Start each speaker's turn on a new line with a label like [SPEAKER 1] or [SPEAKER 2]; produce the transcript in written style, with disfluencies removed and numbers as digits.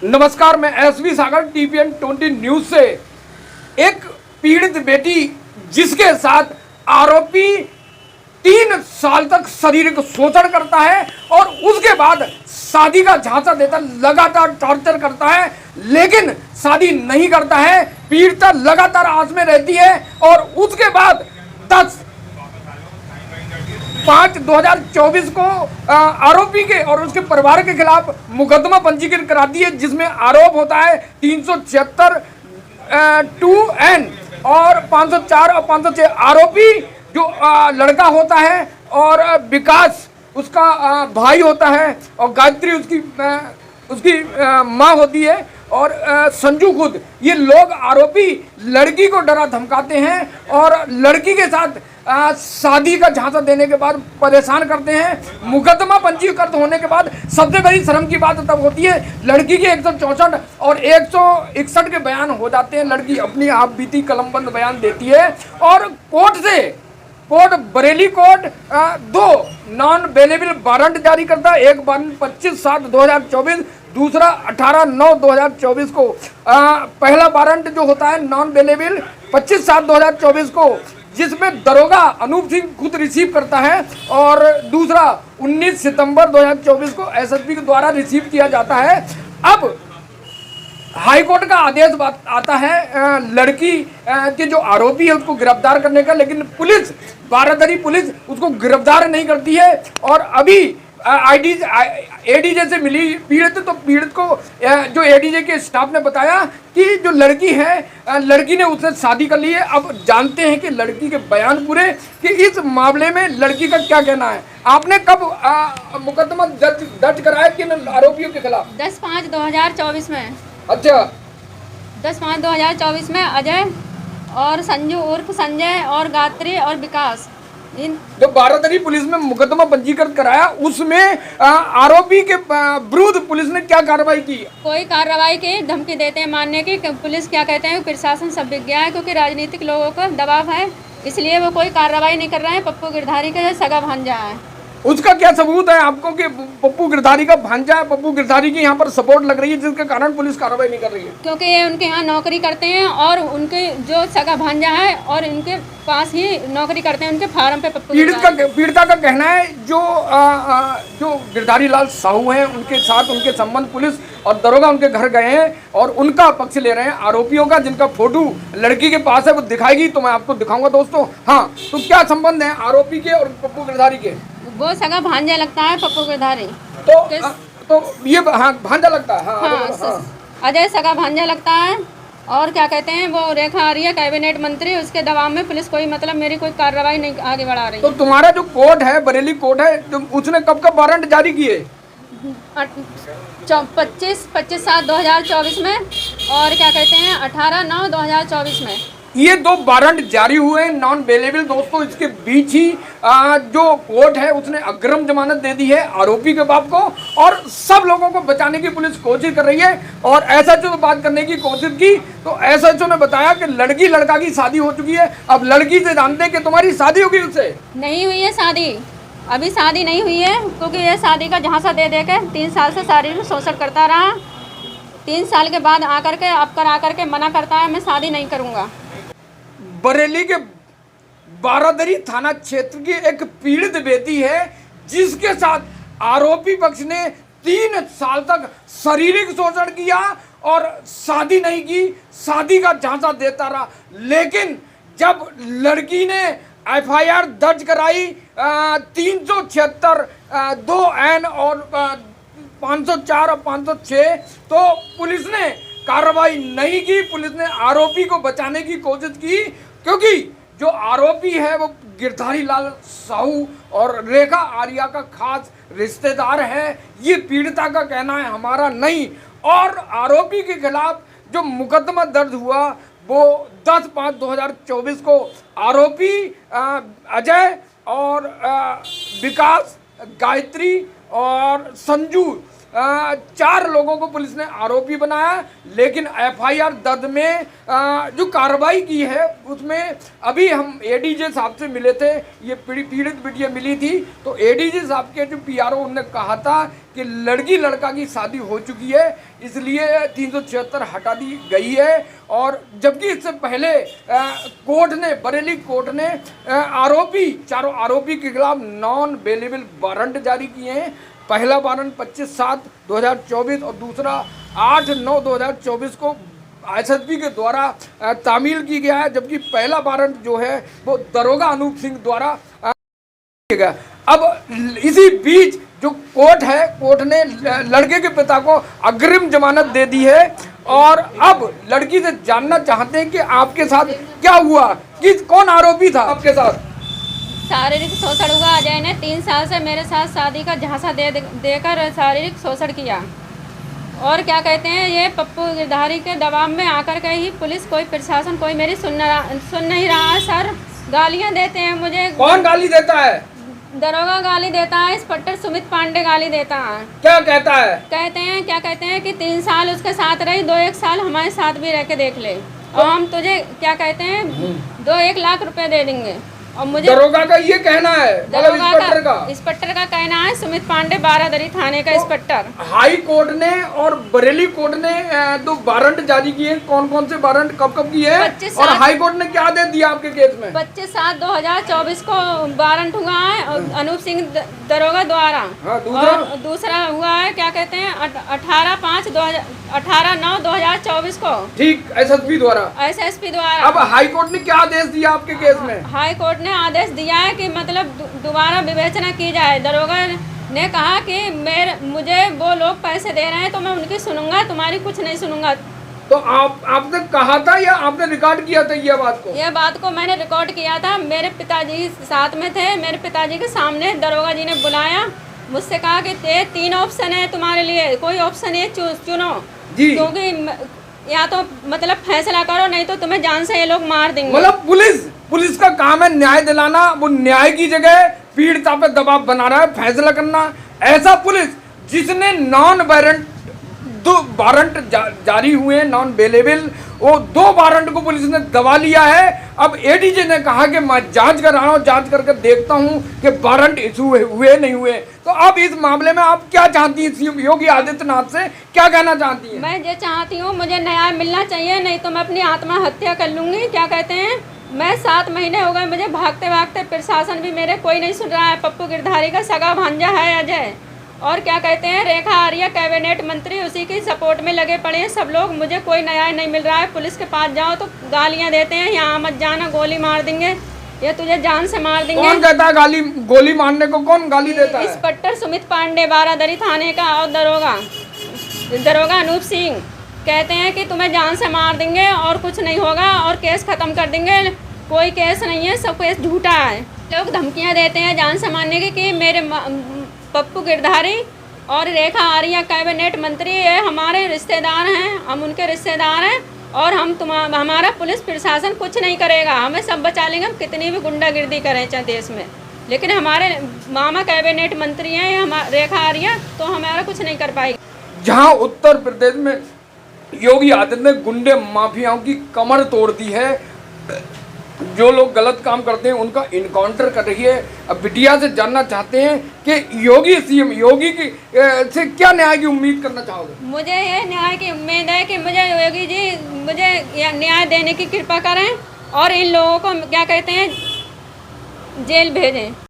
[SPEAKER 1] नमस्कार, मैं एसवी सागर TVN 20 news से। एक पीड़ित बेटी जिसके साथ आरोपी 3 साल तक शारीरिक शोषण करता है और उसके बाद शादी का झांसा देता, लगातार टॉर्चर करता है, लेकिन शादी नहीं करता है। पीड़िता लगातार आस में रहती है और उसके बाद 10/5/2024 को आरोपी के और उसके परिवार के खिलाफ मुकदमा पंजीकृत कराती है, जिसमें आरोप होता है 376 2N और 504 और 506। आरोपी जो लड़का होता है और विकास उसका भाई होता है और गायत्री उसकी माँ होती है और संजू खुद, ये लोग आरोपी लड़की को डरा धमकाते हैं और लड़की के साथ शादी का झांसा देने के बाद परेशान करते हैं। मुकदमा पंजीकृत होने के बाद सबसे बड़ी शर्म की बात तब होती है, लड़की के 164 और 161 के बयान हो जाते हैं। लड़की अपनी आप बीती कलमबंद बयान देती है और court Bareilly court 2 non available warrant जारी करता है। एक वारंट 25/7/2024, दूसरा 18/9/2024 को। पहला वारंट जो होता है नॉन अवेलेबल 25/7/2024 को, जिसमें दरोगा अनूप सिंह खुद रिसीव करता है, और दूसरा 19 सितंबर 2024 को एसएसपी के द्वारा रिसीव किया जाता है। अब हाईकोर्ट का आदेश आता है लड़की के जो आरोपी है उसको गिरफ्तार करने का, लेकिन पुलिस, बारादरी पुलिस उसको गिरफ्तार नहीं करती है। और अभी एडीजे से मिली पीड़ित, तो पीड़ित को जो एडीजे के स्टाफ ने बताया कि जो लड़की है, लड़की ने उससे शादी कर ली है। अब जानते हैं कि लड़की के बयान पूरे कि इस मामले में लड़की का क्या कहना है। आपने कब मुकदमा दर्ज कराया किन आरोपियों के खिलाफ?
[SPEAKER 2] 10/5/2024 में।
[SPEAKER 1] अच्छा,
[SPEAKER 2] 10/5/2024 में अजय और संजू उर्फ संजय और गायत्री और विकास, इन
[SPEAKER 1] जो बारादरी पुलिस में मुकदमा पंजीकृत कराया, उसमें आरोपी के विरुद्ध पुलिस ने क्या कार्रवाई की?
[SPEAKER 2] कोई कार्रवाई की धमकी देते हैं मानने की। पुलिस क्या कहते हैं, प्रशासन सब बिक गया है क्योंकि राजनीतिक लोगों का दबाव है, इसलिए वो कोई कार्रवाई नहीं कर रहे हैं। पप्पू गिरधारी का सगा भांजा है,
[SPEAKER 1] उसका क्या सबूत है आपको कि पप्पू गिरधारी का भांजा है? पप्पू गिरधारी की यहाँ पर सपोर्ट लग रही है, जिसके कारण पुलिस कार्रवाई नहीं कर रही है।
[SPEAKER 2] क्योंकि ये उनके यहाँ नौकरी करते हैं और उनके जो सगा भांजा है और इनके पास ही नौकरी करते हैं, उनके फार्म पे पप्पू।
[SPEAKER 1] पीड़िता का कहना है जो गिरधारी लाल साहू हैं, उनके साथ उनके संबंध पुलिस और दरोगा उनके घर गए हैं और उनका पक्ष ले रहे हैं आरोपियों का, जिनका फोटो लड़की के पास है, वो दिखाएगी तो मैं आपको दिखाऊंगा दोस्तों। हाँ, तो क्या संबंध है आरोपी के और पप्पू गिरधारी के?
[SPEAKER 2] वो सगा भांजा लगता है पप्पू गिरधारी।
[SPEAKER 1] तो ये हाँ भांजा लगता है। हाँ।
[SPEAKER 2] अजय सगा भांजा लगता है। और क्या कहते हैं, वो रेखा आर्य कैबिनेट मंत्री, उसके दबाव में पुलिस कोई मेरी कोई कार्रवाई नहीं आगे बढ़ा रही।
[SPEAKER 1] तो तुम्हारा जो कोर्ट है, बरेली कोर्ट है, तो उसने कब वारंट जारी किए?
[SPEAKER 2] 25/7/2024 में और क्या कहते हैं 18/9/2024 में।
[SPEAKER 1] ये 2 वारंट जारी हुए नॉन अवेलेबल दोस्तों। इसके बीच ही जो कोर्ट है उसने अग्रिम जमानत दे दी है आरोपी के बाप को, और सब लोगों को बचाने की पुलिस कोशिश कर रही है। और एसएचओ से बात करने की कोशिश की तो एसएचओ ने बताया कि लड़की लड़का की शादी हो चुकी है। अब लड़की से जानते हैं कि तुम्हारी शादी होगी उससे?
[SPEAKER 2] नहीं हुई है शादी, अभी शादी नहीं हुई है, क्योंकि ये शादी का झांसा दे के 3 साल से शारीरिक शोषण करता रहा। 3 साल के बाद आकर के मना करता है, मैं शादी नहीं करूँगा।
[SPEAKER 1] बरेली के बारादरी थाना क्षेत्र की एक पीड़ित बेटी है, जिसके साथ आरोपी पक्ष ने 3 साल तक शारीरिक शोषण किया और शादी नहीं की, शादी का झांसा देता रहा। लेकिन जब लड़की ने एफआईआर दर्ज कराई 376 2N और 504 और 506, तो पुलिस ने कार्रवाई नहीं की। पुलिस ने आरोपी को बचाने की कोशिश की, क्योंकि जो आरोपी है वो गिरधारी लाल साहू और रेखा आर्या का खास रिश्तेदार है। ये पीड़िता का कहना है, हमारा नहीं। और आरोपी के खिलाफ जो मुकदमा दर्ज हुआ वो 10/5/2024 को आरोपी अजय और विकास, गायत्री और संजू 4 लोगों को पुलिस ने आरोपी बनाया, लेकिन एफआईआर दर्ज में जो कार्रवाई की है उसमें अभी हम एडीजे साहब से मिले थे, ये पीड़ित बिटिया मिली थी, तो एडीजे साहब के जो पीआरओ उन्होंने कहा था कि लड़की लड़का की शादी हो चुकी है, इसलिए 376 हटा दी गई है। और जबकि इससे पहले कोर्ट ने, बरेली कोर्ट ने चारों आरोपी के खिलाफ नॉन बेलेबल वारंट जारी किए हैं। पहला वारंट 25/7/2024 और दूसरा 8/9/2024 को एसएसपी के द्वारा तामील की गया है, जबकि पहला वारंट जो है वो दरोगा अनूप सिंह द्वारा किया गया। अब इसी बीच जो कोर्ट ने लड़के के पिता को अग्रिम जमानत दे दी है और अब लड़की से जानना चाहते हैं कि आपके साथ क्या हुआ, कौन आरोपी था आपके साथ?
[SPEAKER 2] शारीरिक शोषण हुआ। अजय ने 3 साल से मेरे साथ शादी का झांसा देकर शारीरिक शोषण किया। और क्या कहते हैं, ये पप्पू गिरधारी के दबाव में आकर के ही पुलिस, कोई प्रशासन, कोई मेरी सुन नहीं रहा है सर। गालियां देते हैं मुझे।
[SPEAKER 1] कौन गाली देता है?
[SPEAKER 2] दरोगा गाली देता है, इंस्पेक्टर सुमित पांडे गाली देता है।
[SPEAKER 1] क्या कहता है?
[SPEAKER 2] क्या कहते हैं कि 3 साल उसके साथ रही, 2-1 साल हमारे साथ भी रह के देख ले और हम तुझे क्या कहते हैं 2-1 लाख रुपए दे देंगे। और मुझे
[SPEAKER 1] दरोगा का ये कहना है,
[SPEAKER 2] इंस्पेक्टर का कहना है, सुमित पांडे बारादरी थाने का इंस्पेक्टर।
[SPEAKER 1] हाई कोर्ट ने और बरेली कोर्ट ने 2 वारंट जारी किए। कौन कौन से वारंट कब किए हैं और हाई कोर्ट ने क्या आदेश दिया आपके केस में?
[SPEAKER 2] 25/7/2024 को वारंट हुआ है और अनूप सिंह दरोगा द्वारा। और दूसरा हुआ है क्या कहते हैं 18/9/2024 को, ठीक, एसएसपी द्वारा।
[SPEAKER 1] अब हाई कोर्ट ने क्या आदेश दिया आपके केस में?
[SPEAKER 2] हाई कोर्ट ने आदेश दिया है कि मतलब दोबारा विवेचना की जाए। दरोगा ने कहा कि मुझे वो लोग पैसे दे रहे हैं तो मैं उनकी सुनूंगा, तुम्हारी कुछ नहीं सुनूंगा।
[SPEAKER 1] तो आपने कहा था या आपने रिकॉर्ड किया था ये बात को?
[SPEAKER 2] मैंने रिकॉर्ड किया था। मेरे पिताजी साथ में थे। मेरे पिताजी के सामने दरोगा जी ने बुलाया, मुझसे कहा कि 3 ऑप्शन है तुम्हारे लिए, कोई ऑप्शन ये चुनो, क्योंकि या तो मतलब फैसला करो, नहीं तो तुम्हें जान से ये लोग मार देंगे।
[SPEAKER 1] मतलब पुलिस का काम है न्याय दिलाना, वो न्याय की जगह पीड़िता पे दबाव बना रहा है, फैसला करना। ऐसा पुलिस जिसने नॉन वारंट 2 वारंट जारी हुए, नॉन बेलेबल, वो 2 वारंट को पुलिस ने दबा लिया है। अब एडीजे ने कहा कि मैं जांच कर रहा हूँ, जांच करके देखता हूँ कि वारंट इशू हुए नहीं हुए। तो अब इस मामले में आप क्या चाहती हैं? योगी आदित्यनाथ से क्या कहना चाहती हैं?
[SPEAKER 2] मैं ये चाहती हूँ मुझे न्याय मिलना चाहिए, नहीं तो मैं अपनी आत्महत्या कर लूँगी। क्या कहते हैं, मैं 7 महीने हो गए मुझे भागते भागते, प्रशासन भी मेरे कोई नहीं सुन रहा है। पप्पू गिरधारी का सगा भांजा है अजय, और क्या कहते हैं रेखा आर्या कैबिनेट मंत्री, उसी की सपोर्ट में लगे पड़े हैं सब लोग। मुझे कोई न्याय नहीं मिल रहा है। पुलिस के पास जाओ तो गालियां देते हैं, यहाँ मत जाना, गोली मार देंगे, ये तुझे जान से मार देंगे।
[SPEAKER 1] कौन कहता है गोली मारने को? कौन गाली देता है?
[SPEAKER 2] इंस्पेक्टर सुमित पांडे बारादरी थाने का और दरोगा अनूप सिंह कहते हैं कि तुम्हें जान से मार देंगे और कुछ नहीं होगा और केस खत्म कर देंगे। कोई केस नहीं है, सब केस झूठा है। लोग धमकियां देते हैं जान से मारने की कि मेरे पप्पू गिरधारी और रेखा आर्या कैबिनेट मंत्री ये हमारे रिश्तेदार हैं, हम उनके रिश्तेदार हैं और हमारा पुलिस प्रशासन कुछ नहीं करेगा, हमें सब बचा लेंगे, हम कितनी भी गुंडागिर्दी करें चाहे देश में, लेकिन हमारे मामा कैबिनेट मंत्री हैं रेखा आर्या, तो हमारा कुछ नहीं कर पाएगी।
[SPEAKER 1] जहां उत्तर प्रदेश में योगी आदित्यनाथ ने गुंडे माफियाओं की कमर तोड़ दी है, जो लोग गलत काम करते हैं उनका इनकाउंटर कर रही है। अब बिटिया से जानना चाहते हैं कि सीएम योगी की से क्या न्याय की उम्मीद करना चाहोगे?
[SPEAKER 2] मुझे ये न्याय की उम्मीद है कि मुझे योगी जी मुझे न्याय देने की कृपा करें और इन लोगों को क्या कहते हैं जेल भेजें।